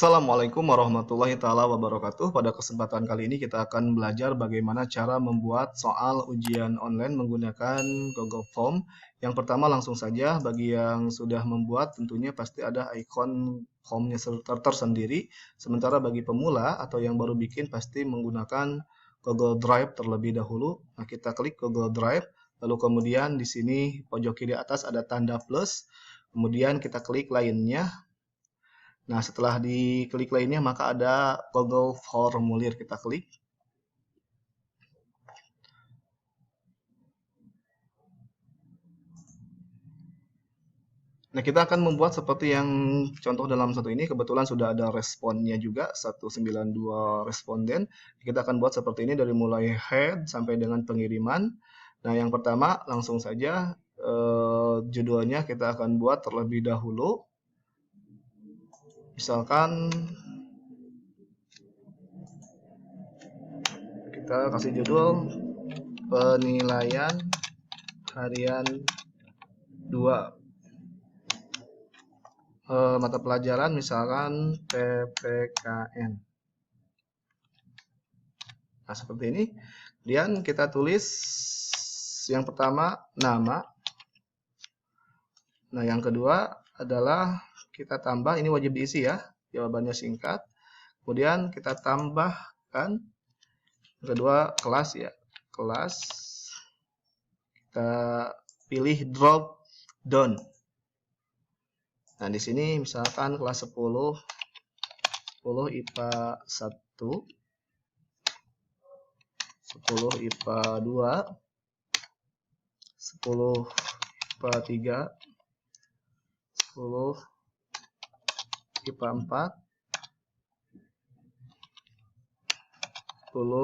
Assalamualaikum warahmatullahi taala wabarakatuh. Pada kesempatan kali ini kita akan belajar bagaimana cara membuat soal ujian online menggunakan Google Form. Yang pertama langsung saja, bagi yang sudah membuat tentunya pasti ada ikon formnya tersendiri. Sementara bagi pemula atau yang baru bikin pasti menggunakan Google Drive terlebih dahulu. Nah, kita klik Google Drive, lalu kemudian di sini pojok kiri atas ada tanda plus. Kemudian kita klik lainnya. Nah, setelah diklik lainnya, maka ada Google Formulir. Kita klik. Nah, kita akan membuat seperti yang contoh dalam satu ini. Kebetulan sudah ada responnya juga, 192 responden. Kita akan buat seperti ini dari mulai head sampai dengan pengiriman. Nah, yang pertama langsung saja judulnya kita akan buat terlebih dahulu. Misalkan kita kasih judul penilaian harian 2 mata pelajaran, misalkan PPKN. Nah, seperti ini. Kemudian kita tulis yang pertama nama. Nah, yang kedua adalah kita tambah, ini wajib diisi ya, jawabannya singkat. Kemudian kita tambahkan kedua kelas ya, kelas. Kita pilih drop down. Nah, di sini misalkan kelas 10 IPA 1, 10 IPA 2, 10 IPA 3, 10 IPA 4, 10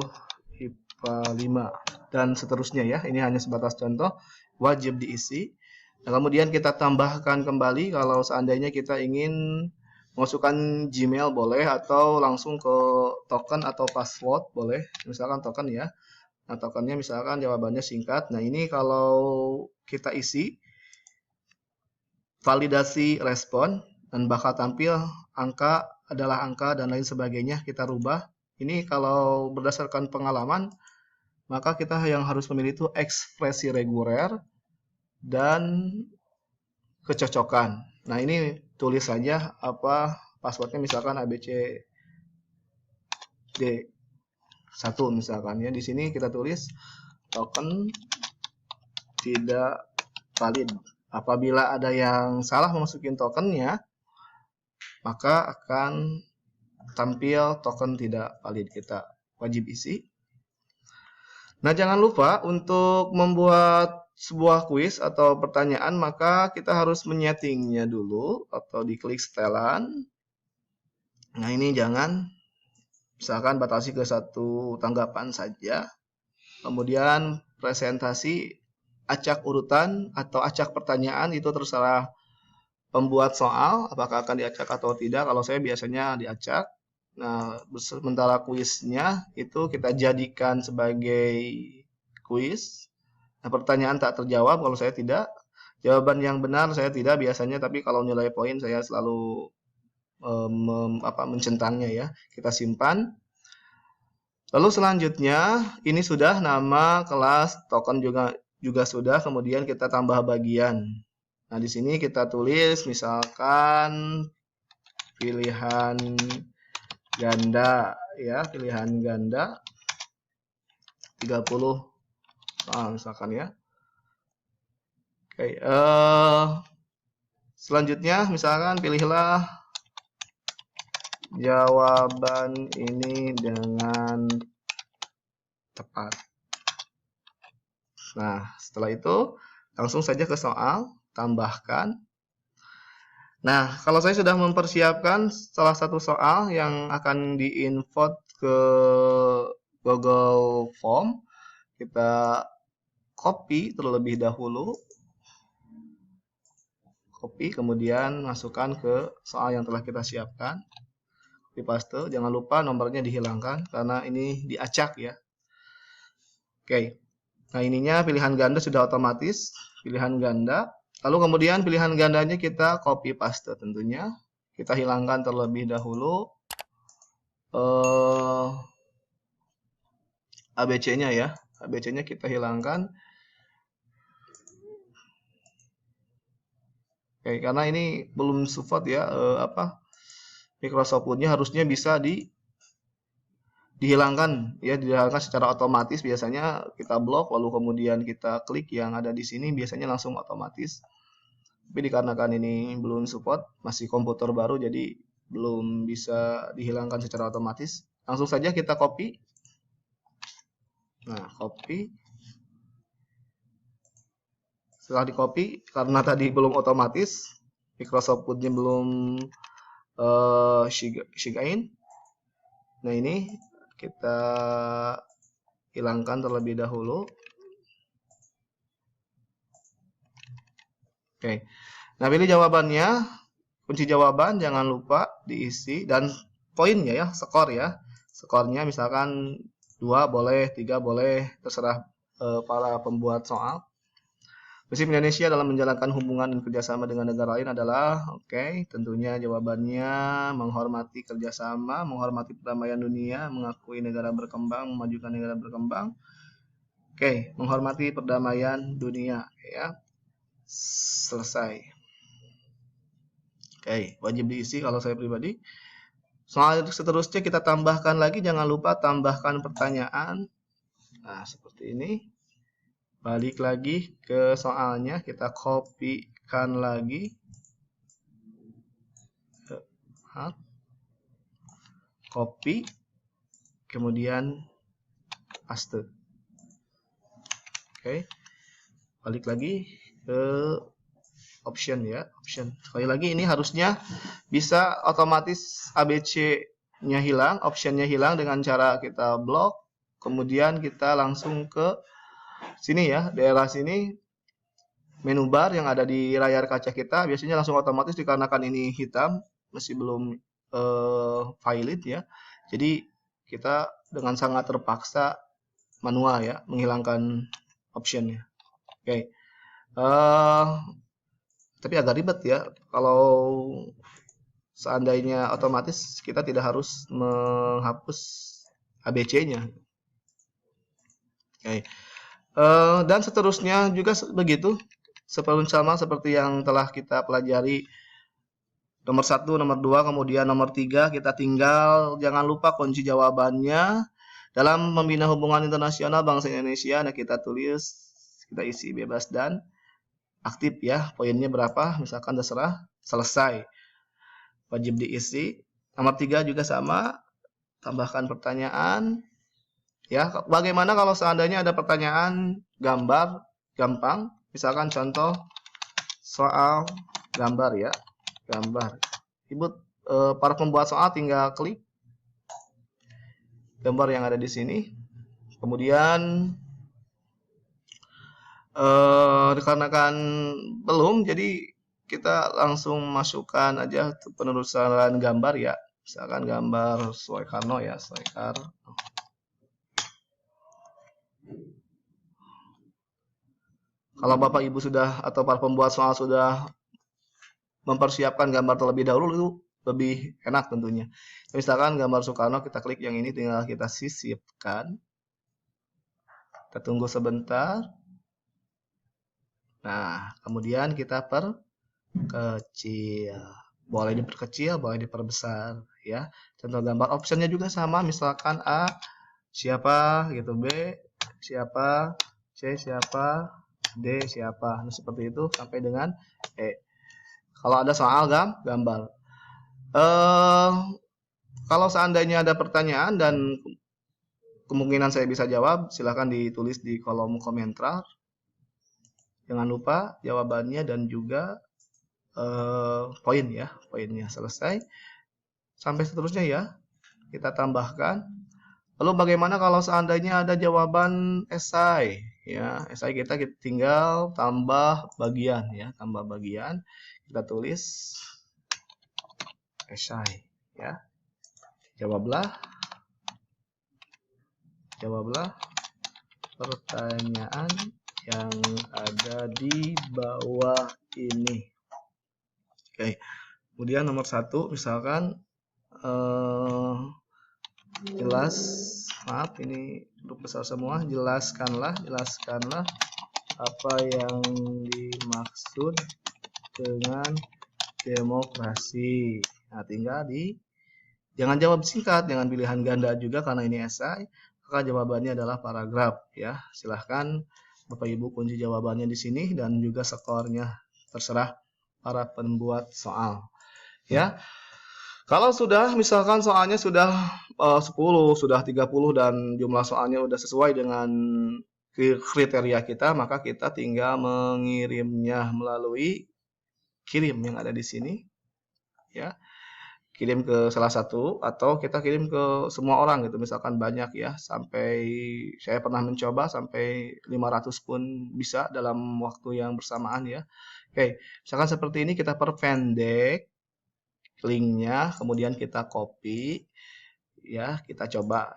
IPA 5, dan seterusnya ya. Ini hanya sebatas contoh, wajib diisi. Nah, kemudian kita tambahkan kembali kalau seandainya kita ingin masukkan Gmail boleh, atau langsung ke token atau password boleh. Misalkan token ya. Nah, tokennya misalkan jawabannya singkat. Nah, ini kalau kita isi validasi respon dan bakal tampil angka adalah angka dan lain sebagainya, kita rubah. Ini kalau berdasarkan pengalaman, maka kita yang harus memilih itu ekspresi reguler dan kecocokan. Nah, ini tulis saja apa passwordnya, misalkan ABCD1 misalkan ya. Di sini kita tulis token tidak valid. Apabila ada yang salah memasukin tokennya, maka akan tampil token tidak valid. Kita wajib isi. Nah, jangan lupa untuk membuat sebuah kuis atau pertanyaan, maka kita harus menyetingnya dulu atau diklik setelan. Nah, ini jangan, misalkan batasi ke 1 tanggapan saja. Kemudian presentasi, acak urutan atau acak pertanyaan itu terserah pembuat soal, apakah akan diacak atau tidak. Kalau saya biasanya diacak. Nah, sementara kuisnya itu kita jadikan sebagai kuis. Nah, pertanyaan tak terjawab kalau saya tidak. Jawaban yang benar saya tidak biasanya, tapi kalau nilai poin saya selalu mencentangnya ya. Kita simpan. Lalu selanjutnya ini sudah nama kelas, token juga sudah, kemudian kita tambah bagian. Nah, di sini kita tulis misalkan pilihan ganda ya, pilihan ganda 30 misalkan ya. Oke, selanjutnya misalkan pilihlah jawaban ini dengan tepat. Nah, setelah itu langsung saja ke soal, tambahkan. Nah, kalau saya sudah mempersiapkan salah satu soal yang akan di-input ke Google Form, kita copy terlebih dahulu. Copy, kemudian masukkan ke soal yang telah kita siapkan. Copy paste, jangan lupa nomornya dihilangkan karena ini diacak ya. Oke. Nah, ininya pilihan ganda sudah otomatis, pilihan ganda. Lalu kemudian pilihan gandanya kita copy paste tentunya. kita hilangkan terlebih dahulu ABC-nya ya. ABC-nya kita hilangkan. Oke, karena ini belum support ya Microsoft Word-nya harusnya bisa dihilangkan ya, dihilangkan secara otomatis. Biasanya kita blok lalu kemudian kita klik yang ada di sini, biasanya langsung otomatis. Tapi dikarenakan ini belum support, masih komputer baru, jadi belum bisa dihilangkan secara otomatis. Langsung saja kita copy. Nah, copy. Setelah di copy, karena tadi belum otomatis, Microsoft Word-nya belum Shigain. Nah, ini kita hilangkan terlebih dahulu. Oke. Nah, pilih jawabannya. Kunci jawaban jangan lupa diisi, dan poinnya ya, skor ya. Skornya misalkan 2 boleh, 3 boleh, terserah para pembuat soal. Prinsip Indonesia dalam menjalankan hubungan dan kerjasama dengan negara lain adalah, tentunya jawabannya menghormati kerjasama, menghormati perdamaian dunia, mengakui negara berkembang, memajukan negara berkembang. Menghormati perdamaian dunia ya. Selesai. Wajib diisi kalau saya pribadi. Soal seterusnya kita tambahkan lagi, jangan lupa tambahkan pertanyaan. Nah, seperti ini. Balik lagi ke soalnya, kita copy-kan lagi. Copy, kemudian paste. Balik lagi ke option ya, option. Sekali lagi ini harusnya bisa otomatis ABC-nya hilang, option-nya hilang dengan cara kita blok, kemudian kita langsung ke sini ya, daerah sini menu bar yang ada di layar kaca kita biasanya langsung otomatis dikarenakan ini hitam, masih belum valid ya. Jadi kita dengan sangat terpaksa manual ya menghilangkan optionnya. Tapi agak ribet ya kalau seandainya otomatis, kita tidak harus menghapus ABC-nya. Dan seterusnya juga begitu, sama seperti yang telah kita pelajari nomor 1, nomor 2, kemudian nomor 3. Kita tinggal jangan lupa kunci jawabannya dalam membina hubungan internasional bangsa Indonesia. Nah, kita tulis, kita isi bebas dan aktif ya. Poinnya berapa? Misalkan terserah. Selesai. Wajib diisi. Nomor 3 juga sama. Tambahkan pertanyaan. Ya, bagaimana kalau seandainya ada pertanyaan gambar gampang? Misalkan contoh soal gambar ya. Gambar. Ibu para pembuat soal tinggal klik gambar yang ada di sini. Kemudian dikarenakan belum, jadi kita langsung masukkan aja penerusan gambar ya. Misalkan gambar Soekarno ya, Soekarno. Kalau Bapak Ibu sudah atau para pembuat soal sudah mempersiapkan gambar terlebih dahulu, itu lebih enak tentunya. Misalkan gambar Soekarno, kita klik yang ini, tinggal kita sisipkan. Kita tunggu sebentar. Nah, kemudian kita perkecil. Boleh diperkecil, boleh diperbesar ya. Contoh gambar, optionnya juga sama, misalkan A siapa gitu, B siapa, C siapa, D siapa. Nah, seperti itu sampai dengan E. Kalau ada soal gambar. Kalau seandainya ada pertanyaan dan kemungkinan saya bisa jawab, silahkan ditulis di kolom komentar. Jangan lupa jawabannya dan juga poin ya, poinnya. Selesai. Sampai seterusnya ya, kita tambahkan. Lalu bagaimana kalau seandainya ada jawaban esai? Ya, esai kita tinggal tambah bagian ya, tambah bagian. Kita tulis esai ya. Jawablah pertanyaan yang ada di bawah ini. Kemudian nomor 1 misalkan ini huruf besar semua, jelaskanlah apa yang dimaksud dengan demokrasi. Nah, tinggal jangan jawab singkat, jangan pilihan ganda juga karena ini esai, maka jawabannya adalah paragraf ya. Silahkan Bapak Ibu kunci jawabannya di sini dan juga skornya terserah para pembuat soal. Ya. Kalau sudah misalkan soalnya sudah 10, sudah 30 dan jumlah soalnya sudah sesuai dengan kriteria kita, maka kita tinggal mengirimnya melalui kirim yang ada di sini. Ya. Kirim ke salah satu atau kita kirim ke semua orang gitu, misalkan banyak ya, sampai saya pernah mencoba sampai 500 pun bisa dalam waktu yang bersamaan ya. Oke, misalkan seperti ini kita perpendek linknya, kemudian kita copy ya, kita coba.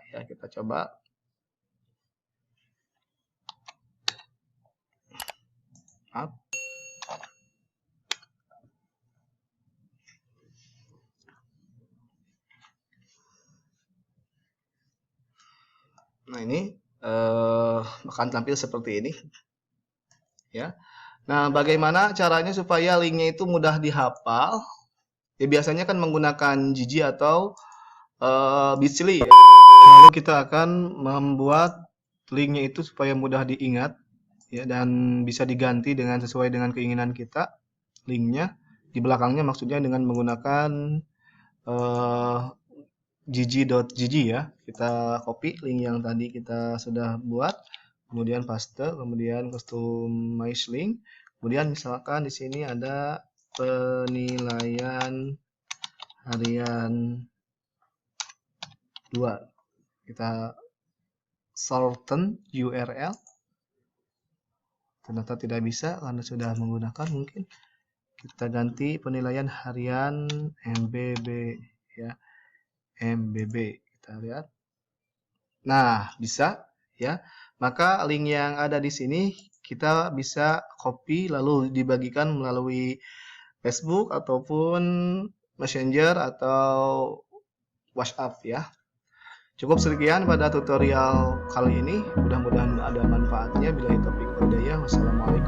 Nah, ini akan tampil seperti ini ya. Nah, bagaimana caranya supaya linknya itu mudah dihafal? Ya, biasanya kan menggunakan Gigi atau Bitly ya. Lalu kita akan membuat linknya itu supaya mudah diingat ya, dan bisa diganti sesuai dengan keinginan kita linknya di belakangnya, maksudnya dengan menggunakan gg.gg ya. Kita copy link yang tadi kita sudah buat, kemudian paste, kemudian customize link, kemudian misalkan di sini ada penilaian harian 2, kita shorten URL, ternyata tidak bisa karena sudah menggunakan, mungkin kita ganti penilaian harian MBB ya, MBB, kita lihat. Nah, bisa ya. Maka link yang ada di sini kita bisa copy lalu dibagikan melalui Facebook ataupun Messenger atau WhatsApp ya. Cukup sekian pada tutorial kali ini. Mudah-mudahan ada manfaatnya. Bila taufiq wal hidayah. Wassalamualaikum.